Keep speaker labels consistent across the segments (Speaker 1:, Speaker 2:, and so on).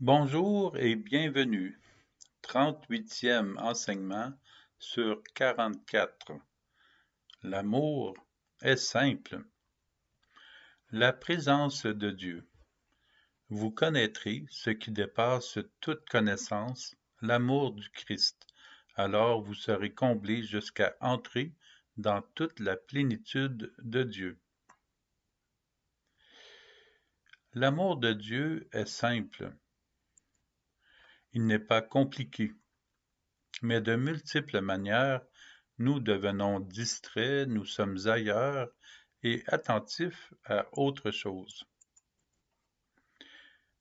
Speaker 1: Bonjour et bienvenue. 38e enseignement sur 44. L'amour est simple. La présence de Dieu. Vous connaîtrez ce qui dépasse toute connaissance, l'amour du Christ. Alors vous serez comblés jusqu'à entrer dans toute la plénitude de Dieu. L'amour de Dieu est simple. Il n'est pas compliqué. Mais de multiples manières, nous devenons distraits, nous sommes ailleurs et attentifs à autre chose.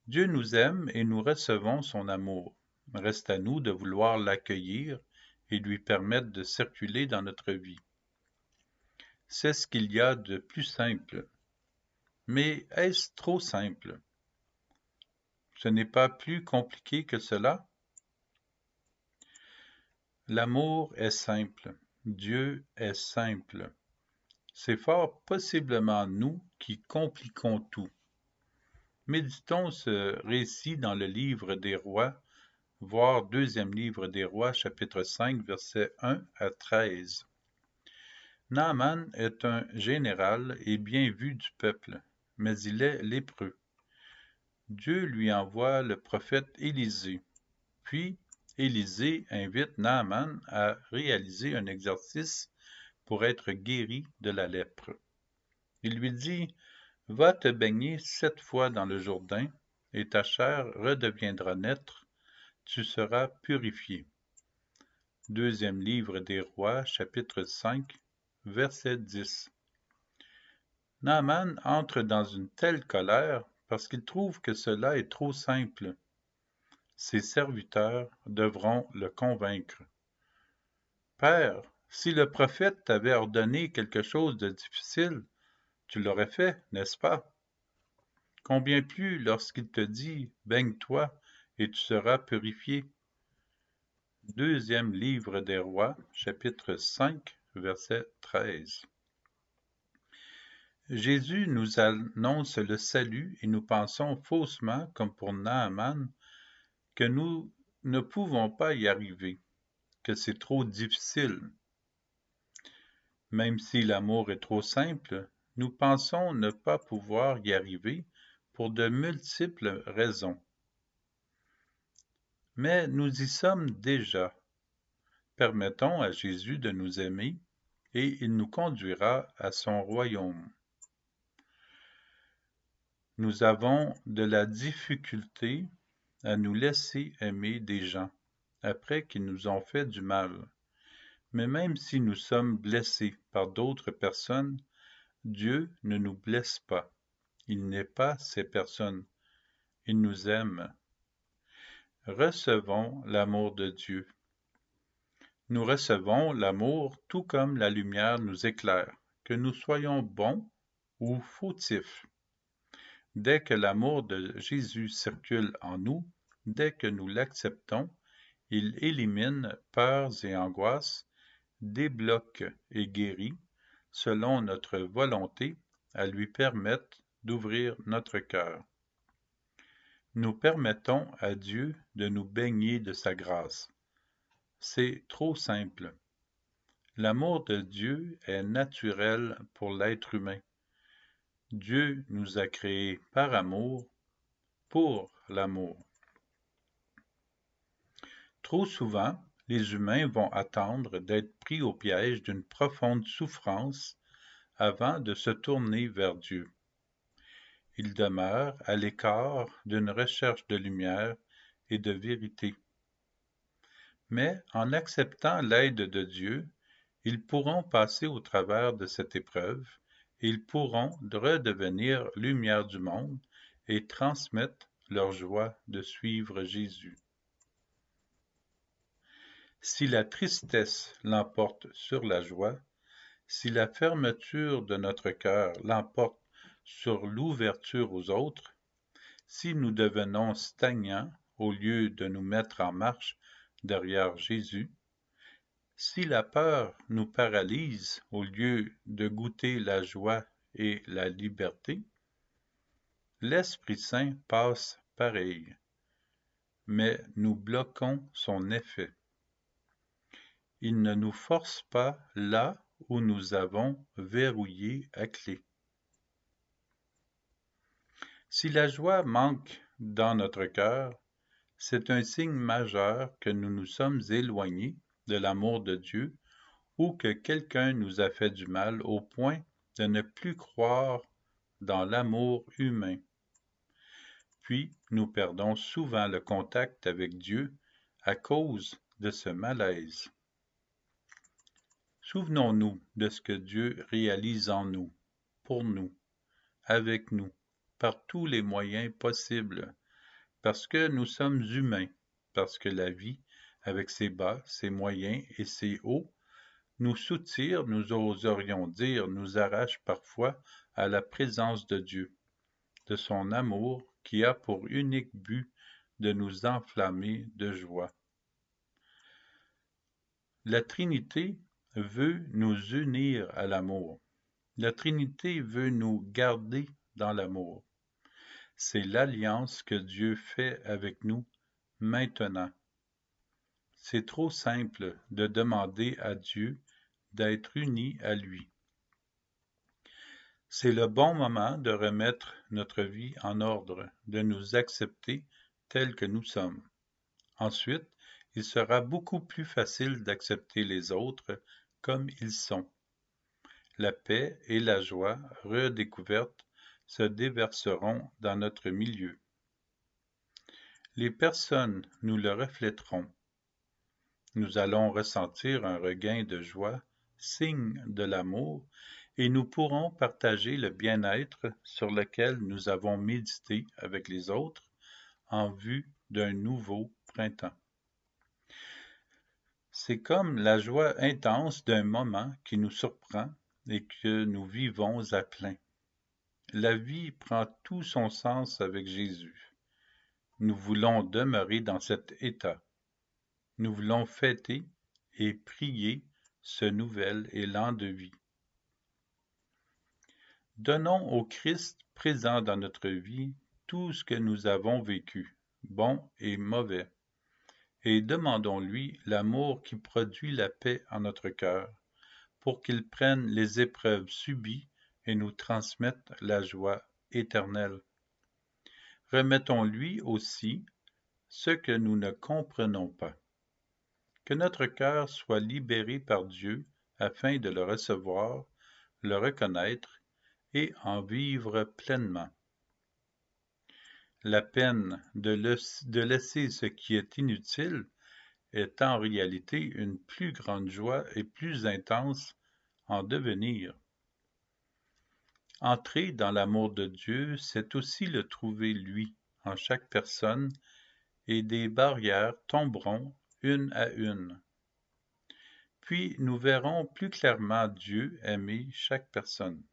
Speaker 1: Dieu nous aime et nous recevons son amour. Reste à nous de vouloir l'accueillir et lui permettre de circuler dans notre vie. C'est ce qu'il y a de plus simple. Mais est-ce trop simple? Ce n'est pas plus compliqué que cela? L'amour est simple. Dieu est simple. C'est fort possiblement nous qui compliquons tout. Méditons ce récit dans le livre des Rois, voire deuxième livre des Rois, chapitre 5, versets 1 à 13. Naaman est un général et bien vu du peuple, mais il est lépreux. Dieu lui envoie le prophète Élisée. Puis, Élisée invite Naaman à réaliser un exercice pour être guéri de la lèpre. Il lui dit: « Va te baigner 7 fois dans le Jourdain, et ta chair redeviendra nette, tu seras purifié. » Deuxième livre des Rois, chapitre 5, verset 10. Naaman entre dans une telle colère parce qu'il trouve que cela est trop simple. Ses serviteurs devront le convaincre. « Père, si le prophète t'avait ordonné quelque chose de difficile, tu l'aurais fait, n'est-ce pas? Combien plus lorsqu'il te dit « Baigne-toi et tu seras purifié ». Deuxième livre des Rois, chapitre 5, verset 13. Jésus nous annonce le salut et nous pensons faussement, comme pour Naaman, que nous ne pouvons pas y arriver, que c'est trop difficile. Même si l'amour est trop simple, nous pensons ne pas pouvoir y arriver pour de multiples raisons. Mais nous y sommes déjà. Permettons à Jésus de nous aimer et il nous conduira à son royaume. Nous avons de la difficulté à nous laisser aimer des gens après qu'ils nous ont fait du mal. Mais même si nous sommes blessés par d'autres personnes, Dieu ne nous blesse pas. Il n'est pas ces personnes. Il nous aime. Recevons l'amour de Dieu. Nous recevons l'amour tout comme la lumière nous éclaire, que nous soyons bons ou fautifs. Dès que l'amour de Jésus circule en nous, dès que nous l'acceptons, il élimine peurs et angoisses, débloque et guérit, selon notre volonté, à lui permettre d'ouvrir notre cœur. Nous permettons à Dieu de nous baigner de sa grâce. C'est trop simple. L'amour de Dieu est naturel pour l'être humain. Dieu nous a créés par amour, pour l'amour. Trop souvent, les humains vont attendre d'être pris au piège d'une profonde souffrance avant de se tourner vers Dieu. Ils demeurent à l'écart d'une recherche de lumière et de vérité. Mais en acceptant l'aide de Dieu, ils pourront passer au travers de cette épreuve et ils pourront redevenir lumière du monde et transmettre leur joie de suivre Jésus. Si la tristesse l'emporte sur la joie, si la fermeture de notre cœur l'emporte sur l'ouverture aux autres, si nous devenons stagnants au lieu de nous mettre en marche derrière Jésus, si la peur nous paralyse au lieu de goûter la joie et la liberté, l'Esprit Saint passe pareil. mais nous bloquons son effet. Il ne nous force pas là où nous avons verrouillé à clé. Si la joie manque dans notre cœur, c'est un signe majeur que nous nous sommes éloignés de l'amour de Dieu ou que quelqu'un nous a fait du mal au point de ne plus croire dans l'amour humain. Puis, nous perdons souvent le contact avec Dieu à cause de ce malaise. Souvenons-nous de ce que Dieu réalise en nous, pour nous, avec nous, par tous les moyens possibles, parce que nous sommes humains, parce que la vie, avec ses bas, ses moyens et ses hauts, nous soutire, nous oserions dire, nous arrache parfois à la présence de Dieu, de son amour qui a pour unique but de nous enflammer de joie. La Trinité veut nous unir à l'amour. La Trinité veut nous garder dans l'amour. C'est l'alliance que Dieu fait avec nous maintenant. C'est trop simple de demander à Dieu d'être unis à lui. C'est le bon moment de remettre notre vie en ordre, de nous accepter tels que nous sommes. Ensuite, il sera beaucoup plus facile d'accepter les autres comme ils sont. La paix et la joie redécouvertes se déverseront dans notre milieu. Les personnes nous le reflèteront. Nous allons ressentir un regain de joie, signe de l'amour, et nous pourrons partager le bien-être sur lequel nous avons médité avec les autres en vue d'un nouveau printemps. C'est comme la joie intense d'un moment qui nous surprend et que nous vivons à plein. La vie prend tout son sens avec Jésus. Nous voulons demeurer dans cet état. Nous voulons fêter et prier ce nouvel élan de vie. Donnons au Christ présent dans notre vie tout ce que nous avons vécu, bon et mauvais, et demandons-lui l'amour qui produit la paix en notre cœur, pour qu'il prenne les épreuves subies et nous transmette la joie éternelle. Remettons-lui aussi ce que nous ne comprenons pas. Que notre cœur soit libéré par Dieu afin de le recevoir, le reconnaître et en vivre pleinement. La peine de laisser ce qui est inutile est en réalité une plus grande joie et plus intense en devenir. Entrer dans l'amour de Dieu, c'est aussi le trouver lui en chaque personne et des barrières tomberont une à une. Puis nous verrons plus clairement Dieu aimer chaque personne.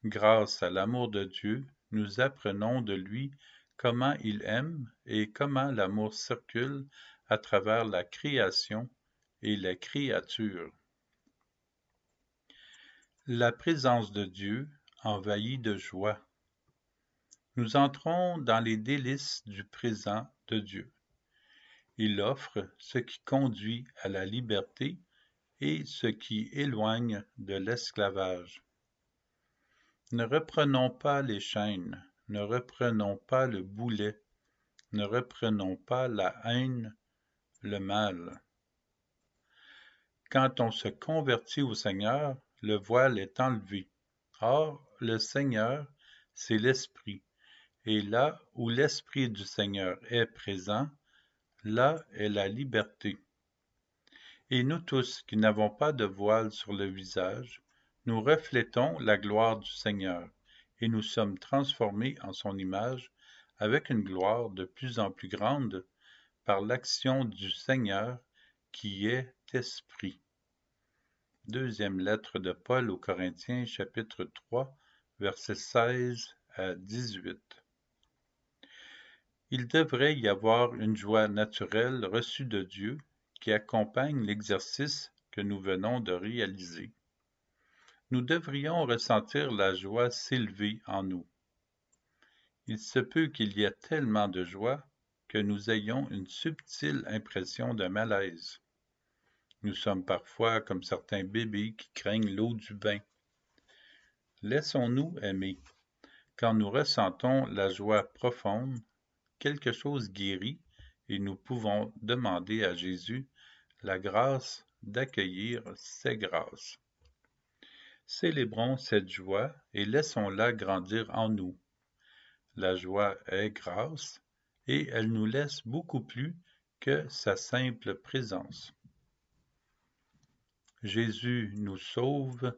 Speaker 1: Grâce à l'amour de Dieu, nous apprenons de lui comment il aime et comment l'amour circule à travers la création et les créatures. La présence de Dieu envahit de joie. Nous entrons dans les délices du présent de Dieu. Il offre ce qui conduit à la liberté et ce qui éloigne de l'esclavage. Ne reprenons pas les chaînes, ne reprenons pas le boulet, ne reprenons pas la haine, le mal. Quand on se convertit au Seigneur, le voile est enlevé. Or, le Seigneur, c'est l'Esprit, et là où l'Esprit du Seigneur est présent, là est la liberté. Et nous tous qui n'avons pas de voile sur le visage, nous reflétons la gloire du Seigneur, et nous sommes transformés en son image avec une gloire de plus en plus grande par l'action du Seigneur qui est Esprit. Deuxième lettre de Paul aux Corinthiens, chapitre 3, versets 16 à 18. Il devrait y avoir une joie naturelle reçue de Dieu qui accompagne l'exercice que nous venons de réaliser. Nous devrions ressentir la joie s'élever en nous. Il se peut qu'il y ait tellement de joie que nous ayons une subtile impression de malaise. Nous sommes parfois comme certains bébés qui craignent l'eau du bain. Laissons-nous aimer. Quand nous ressentons la joie profonde, quelque chose guérit et nous pouvons demander à Jésus la grâce d'accueillir ces grâces. Célébrons cette joie et laissons-la grandir en nous. La joie est grâce et elle nous laisse beaucoup plus que sa simple présence. Jésus nous sauve,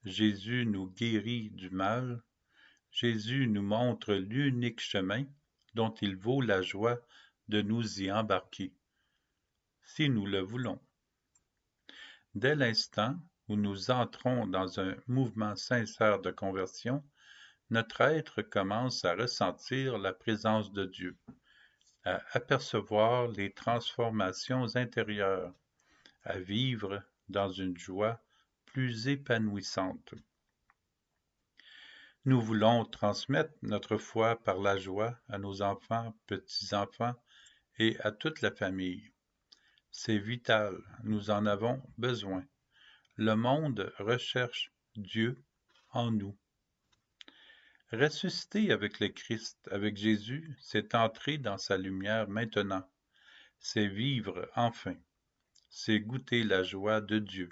Speaker 1: Jésus nous guérit du mal, Jésus nous montre l'unique chemin dont il vaut la joie de nous y embarquer, si nous le voulons. Dès l'instant où nous entrons dans un mouvement sincère de conversion, notre être commence à ressentir la présence de Dieu, à apercevoir les transformations intérieures, à vivre dans une joie plus épanouissante. Nous voulons transmettre notre foi par la joie à nos enfants, petits-enfants et à toute la famille. C'est vital, nous en avons besoin. Le monde recherche Dieu en nous. Ressusciter avec le Christ, avec Jésus, c'est entrer dans sa lumière maintenant. C'est vivre enfin. C'est goûter la joie de Dieu.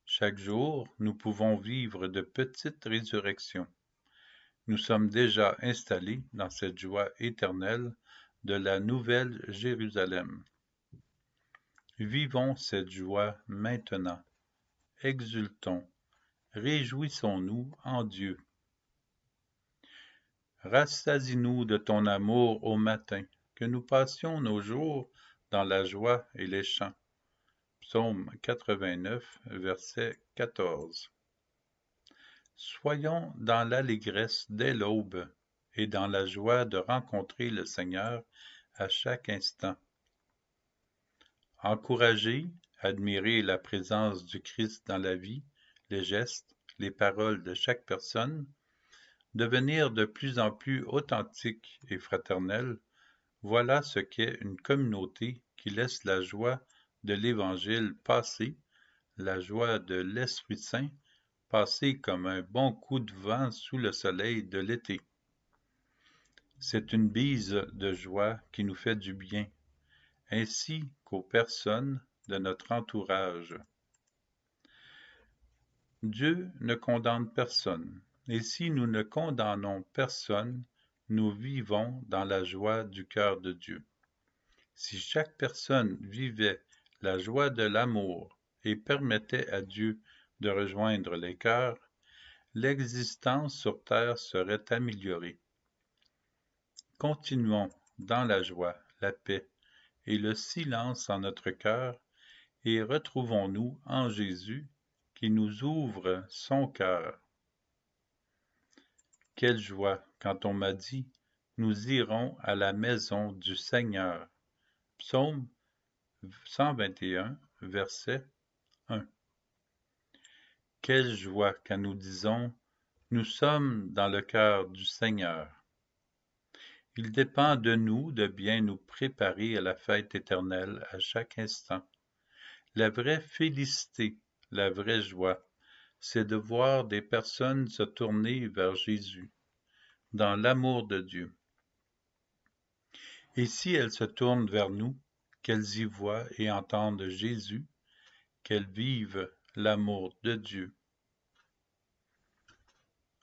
Speaker 1: Chaque jour, nous pouvons vivre de petites résurrections. Nous sommes déjà installés dans cette joie éternelle de la Nouvelle Jérusalem. Vivons cette joie maintenant. Exultons. Réjouissons-nous en Dieu. Rassasie-nous de ton amour au matin, que nous passions nos jours dans la joie et les chants. Psaume 89, verset 14. Soyons dans l'allégresse dès l'aube et dans la joie de rencontrer le Seigneur à chaque instant. Encourager, admirer la présence du Christ dans la vie, les gestes, les paroles de chaque personne, devenir de plus en plus authentique et fraternel, voilà ce qu'est une communauté qui laisse la joie de l'Évangile passer, la joie de l'Esprit Saint passer comme un bon coup de vent sous le soleil de l'été. C'est une bise de joie qui nous fait du bien, ainsi qu'aux personnes de notre entourage. Dieu ne condamne personne, et si nous ne condamnons personne, nous vivons dans la joie du cœur de Dieu. Si chaque personne vivait la joie de l'amour et permettait à Dieu de rejoindre les cœurs, l'existence sur terre serait améliorée. Continuons dans la joie, la paix et le silence en notre cœur et retrouvons-nous en Jésus qui nous ouvre son cœur. Quelle joie quand on m'a dit « Nous irons à la maison du Seigneur ». Psaume 121, verset 1. Quelle joie quand nous disons « Nous sommes dans le cœur du Seigneur ». Il dépend de nous de bien nous préparer à la fête éternelle à chaque instant. La vraie félicité, la vraie joie, c'est de voir des personnes se tourner vers Jésus, dans l'amour de Dieu. Et si elles se tournent vers nous, qu'elles y voient et entendent Jésus, qu'elles vivent l'amour de Dieu.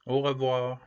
Speaker 1: Au revoir.